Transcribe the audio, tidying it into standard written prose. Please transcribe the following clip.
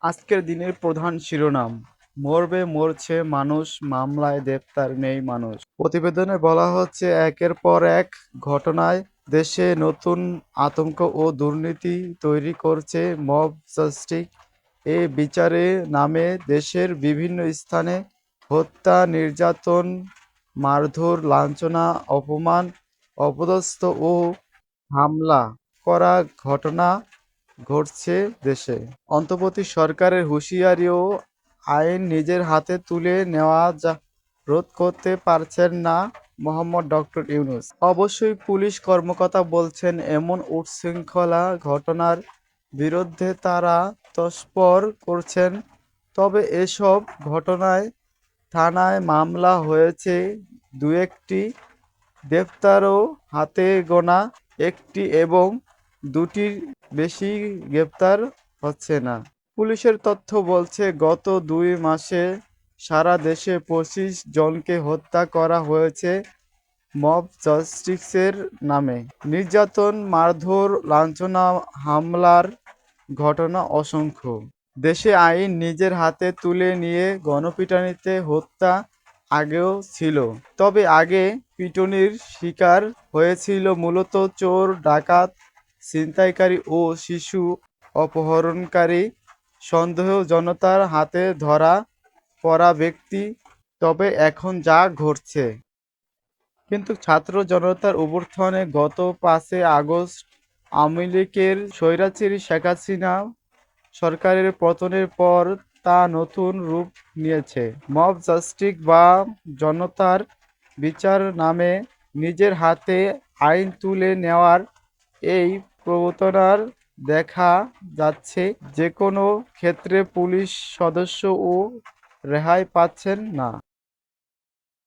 আজকের দিনের প্রধান শিরোনাম, মরবে মরছে মানুষ, মামলায় গ্রেপ্তার নেই মানুষ। প্রতিবেদনে বলা হচ্ছে, একের পর এক ঘটনায় দেশে নতুন আতঙ্ক ও দুর্নীতি তৈরি করছে মব জাস্টিস। এ বিচারের নামে দেশের বিভিন্ন স্থানে হত্যা, নির্যাতন, মারধর, লাঞ্ছনা, অপমান, অপদস্থ ও হামলা করা ঘটনা ঘটছে দেশে। অন্তর্বর্তী সরকারের হুঁশিয়ারি ও আইন নিজের হাতে তুলে নেওয়া রোধ করতে পারছেন না মোহাম্মদ ডক্টর ইউনূস। অবশ্যই পুলিশ কর্মকর্তা বলছেন, এমন উচ্ছৃঙ্খলা ঘটনার বিরুদ্ধে তারা তৎপর করছেন। তবে এসব ঘটনায় থানায় মামলা হয়েছে দু-একটি, গ্রেপ্তারও হাতে গোনা একটি এবং দুটির বেশি গ্রেপ্তার হচ্ছে না। পুলিশের তথ্য বলছে, গত ২ মাসে সারা দেশে ২৫ জনকে হত্যা করা হয়েছে মব জাস্টিসের নামে। নির্যাতন, মারধর, লাঞ্ছনা, হামলার ঘটনা অসংখ্য। দেশে আইন নিজের হাতে তুলে নিয়ে গণপিটুনিতে হত্যা আগেও ছিল। তবে আগে পিটুনির শিকার হয়েছিল মূলত চোর, ডাকাত, ছিনতাইকারী ও শিশু অপহরণকারী সন্দেহজনতার হাতে ধরা পড়া ব্যক্তি। তবে এখন যা ঘটছে, কিন্তু ছাত্র জনতার অভ্যুত্থানে গত ৫ই আগস্ট আওয়ামী লীগের স্বৈরাচারী শেখ হাসিনা সরকারের পতনের পর তা নতুন রূপ নিয়েছে। মব জাস্টিস বা জনতার বিচার নামে নিজের হাতে আইন তুলে নেওয়ার এই প্রবণতার দেখা যাচ্ছে যেকোনো ক্ষেত্রে পুলিশ সদস্যও রেহাই পাচ্ছেন না।